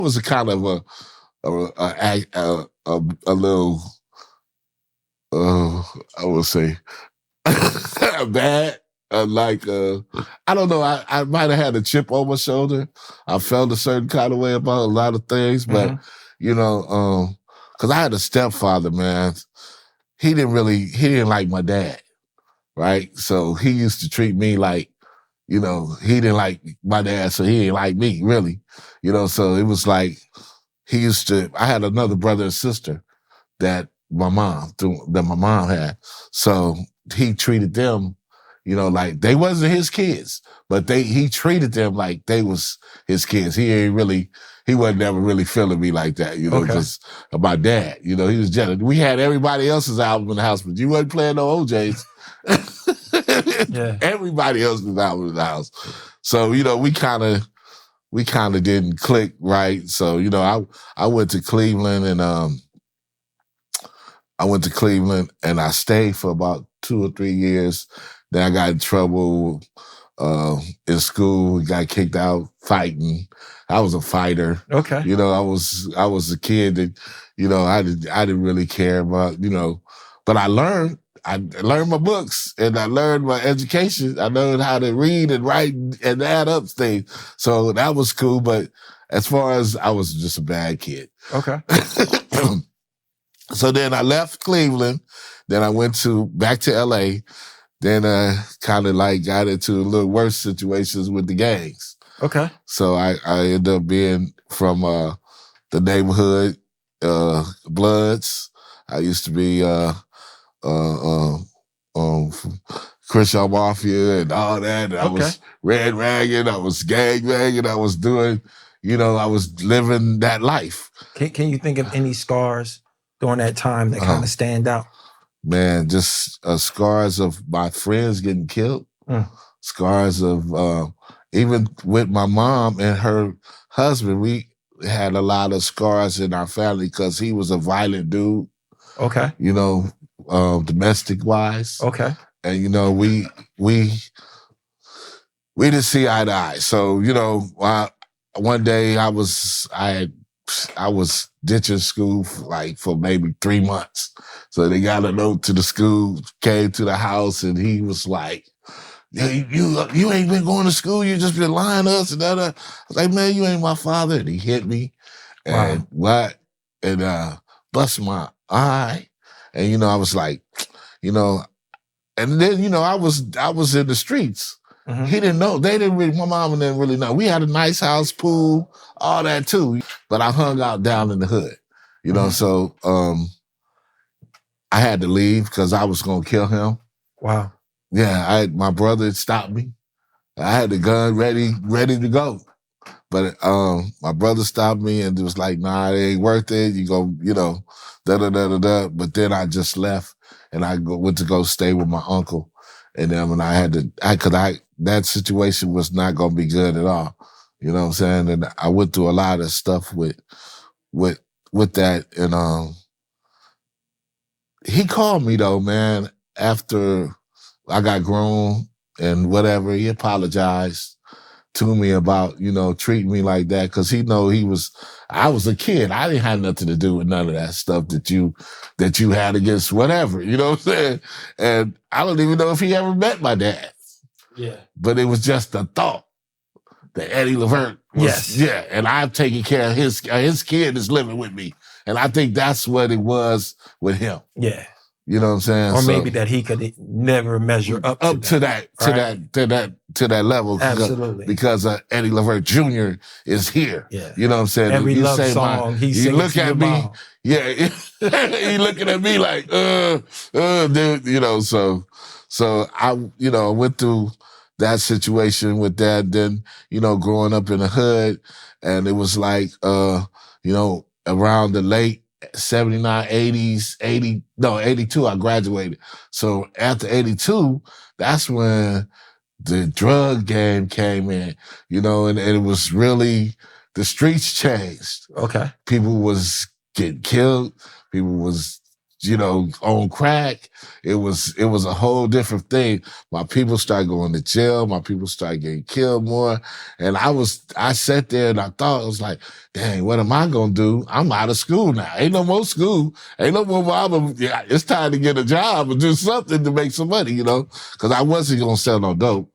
was a kind of a little, I would say, bad. I don't know. I might have had a chip on my shoulder. I felt a certain kind of way about a lot of things, but because I had a stepfather, man. He didn't like my dad, right? So he used to treat me like, he didn't like my dad, so he didn't like me, really. So it was like I had another brother and sister that that my mom had. So he treated them, like they wasn't his kids, but he treated them like they was his kids. He wasn't ever really feeling me like that, just about dad. He was jealous. We had everybody else's album in the house, but you wasn't playing no OJ's. Yeah. Everybody else's album in the house. So, we kind of didn't click right. So, I went to Cleveland and I stayed for about 2 or 3 years. Then I got in trouble in school. Got kicked out fighting. I was a fighter. Okay. I was a kid that, I didn't really care about, but I learned my books and I learned my education. I learned how to read and write and add up things. So that was cool. But as far as I was just a bad kid. Okay. So then I left Cleveland. Then I went back to LA. Then I kind of got into a little worse situations with the gangs. Okay. So I ended up being from the neighborhood, Bloods. I used to be Crenshaw Mafia and all that. And I was red ragging. I was gang banging. I was doing, I was living that life. Can you think of any scars during that time that kind of stand out? Man, just scars of my friends getting killed. Scars of, even with my mom and her husband, we had a lot of scars in our family because he was a violent dude. Okay. Domestic wise. Okay. And, we didn't see eye to eye. So, one day I was ditching school for maybe 3 months. So they got a note to the school, came to the house, and he was like, you ain't been going to school, you just been lying to us and that. I was like, man, you ain't my father. And he hit me and bust my eye. And, I was like, and then, I was in the streets. He didn't know. My mom didn't really know. We had a nice house, pool, all that too. But I hung out down in the hood, so I had to leave because I was going to kill him. Wow. Yeah, my brother stopped me. I had the gun ready to go. But my brother stopped me and it was like, nah, it ain't worth it. You go, da-da-da-da-da. But then I just left and I went to go stay with my uncle. And then when that situation was not going to be good at all. You know what I'm saying? And I went through a lot of stuff with that. And he called me though, man, after I got grown and whatever. He apologized to me about, treating me like that. Cause I was a kid. I didn't have nothing to do with none of that stuff that you had against whatever, you know what I'm saying? And I don't even know if he ever met my dad. Yeah. But it was just a thought that Eddie Levert was, yes. Yeah. And I've taken care of his kid is living with me. And I think that's what it was with him. Yeah. You know what I'm saying? Or maybe that he could never measure up to that level. Absolutely. Because Eddie Levert Jr. is here. Yeah. You know what I'm saying? Every love song he sings look at me. Mom. Yeah. He looking at me like, dude, so I, went through that situation with that. Then, growing up in the hood, and it was like, around the late 79, 80s, 82, I graduated. So after 82, that's when the drug game came in, and it was really, the streets changed. Okay. People was getting killed. People was on crack, it was a whole different thing. My people started going to jail. My people started getting killed more. And I sat there and I thought, I was like, dang, what am I going to do? I'm out of school now. Ain't no more school. Ain't no more mama. Yeah, it's time to get a job and do something to make some money, because I wasn't going to sell no dope.